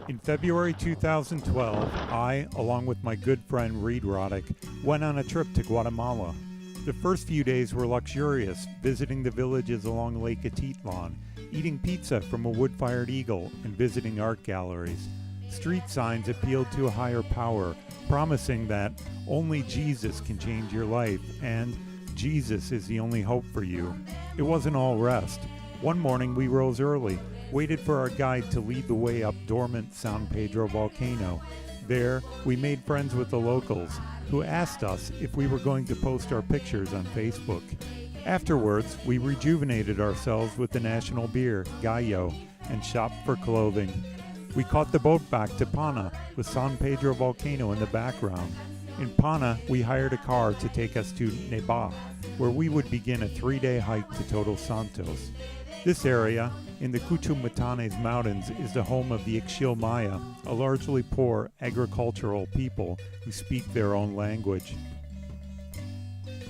In February 2012, I, along with my good friend Reed Roddick, went on a trip to Guatemala. The first few days were luxurious, visiting the villages along Lake Atitlan, eating pizza from a wood-fired eagle, and visiting art galleries. Street signs appealed to a higher power, promising that only Jesus can change your life, and Jesus is the only hope for you. It wasn't all rest. One morning we rose early, waited for our guide to lead the way up dormant San Pedro volcano. There, we made friends with the locals, who asked us if we were going to post our pictures on Facebook. Afterwards, we rejuvenated ourselves with the national beer, Gallo, and shopped for clothing. We caught the boat back to Pana, with San Pedro volcano in the background. In Pana, we hired a car to take us to Neba, where we would begin a 3-day hike to Todos Santos. This area, in the Cuchumatan mountains, is the home of the Ixil Maya, a largely poor agricultural people who speak their own language.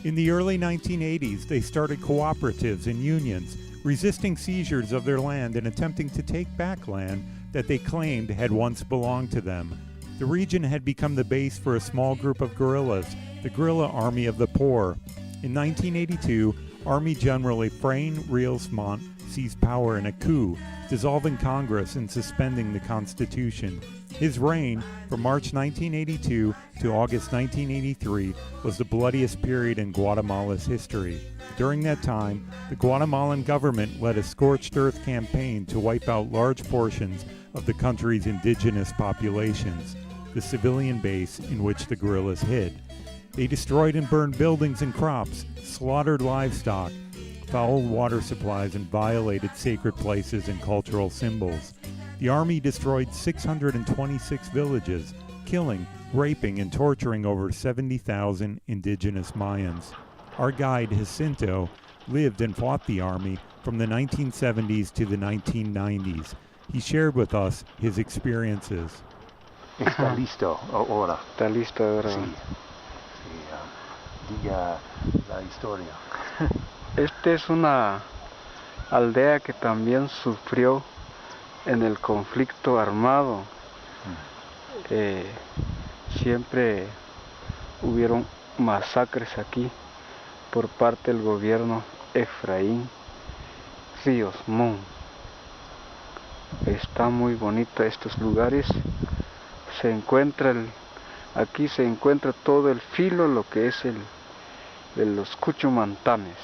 In the early 1980s, they started cooperatives and unions, resisting seizures of their land and attempting to take back land that they claimed had once belonged to them. The region had become the base for a small group of guerrillas, the Guerrilla Army of the Poor. In 1982, Army General Efrain Rios-Montt seized power in a coup, dissolving Congress and suspending the Constitution. His reign, from March 1982 to August 1983, was the bloodiest period in Guatemala's history. During that time, the Guatemalan government led a scorched earth campaign to wipe out large portions of the country's indigenous populations, the civilian base in which the guerrillas hid. They destroyed and burned buildings and crops, slaughtered livestock, fouled water supplies, and violated sacred places and cultural symbols. The army destroyed 626 villages, killing, raping, and torturing over 70,000 indigenous Mayans. Our guide, Jacinto, lived and fought the army from the 1970s to the 1990s. He shared with us his experiences. Está listo ahora. Está listo ahora. Sí. Diga la historia. Esta es una aldea que también sufrió en el conflicto armado. Siempre hubieron masacres aquí por parte del gobierno Efraín Rios-Montt. Está muy bonita estos lugares. Aquí se encuentra todo el filo, lo que es de los Cuchumantanes.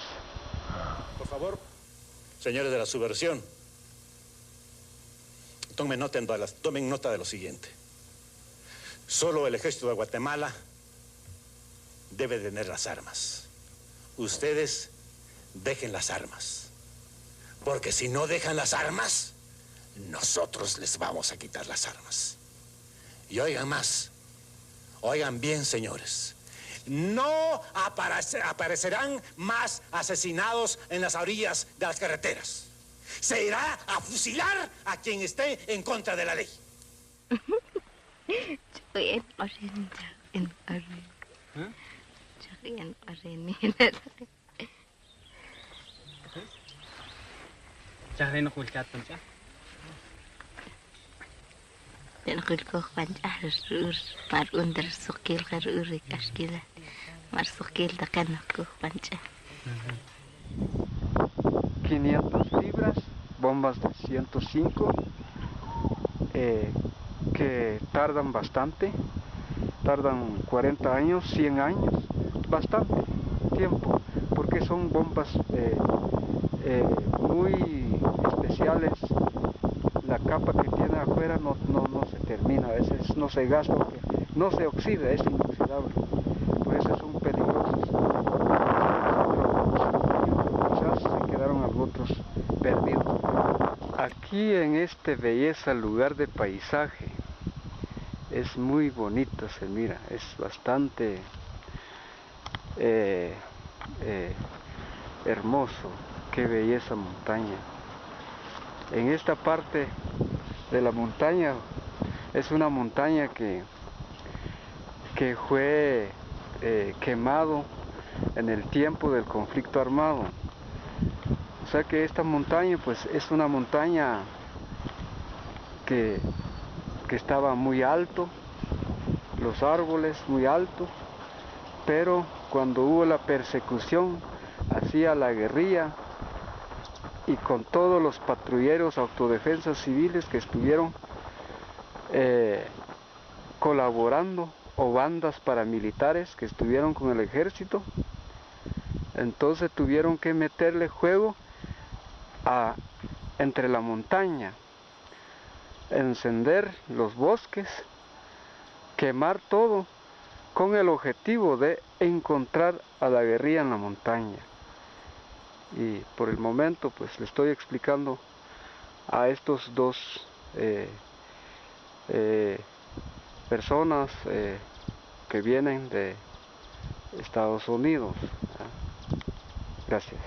Por favor, señores de la subversión, tomen nota de lo siguiente. Solo el ejército de Guatemala debe tener las armas. Ustedes dejen las armas, porque si no dejan las armas, nosotros les vamos a quitar las armas. Y oigan más, oigan bien, señores. No aparecerán más asesinados en las orillas de las carreteras. Se irá a fusilar a quien esté en contra de la ley. $500, bombas de 105 que tardan bastante, tardan 40 años, 100 años, bastante tiempo, porque son bombas muy especiales. La capa que tiene afuera no se termina, a veces no se gasta, no se oxida, es inoxidable, por eso son peligrosos. Quizás se quedaron algunos perdidos. Aquí en este belleza lugar de paisaje es muy bonito, se mira, es bastante hermoso, qué belleza montaña. En esta parte de la montaña es una montaña que fue quemado en el tiempo del conflicto armado. O sea que esta montaña pues es una montaña que que estaba muy alto, los árboles muy altos, pero cuando hubo la persecución hacia la guerrilla y con todos los patrulleros autodefensas civiles que estuvieron colaborando, o bandas paramilitares que estuvieron con el ejército, entonces tuvieron que meterle fuego entre la montaña, encender los bosques, quemar todo, con el objetivo de encontrar a la guerrilla en la montaña. Y por el momento pues le estoy explicando a estos dos personas que vienen de Estados Unidos. Gracias.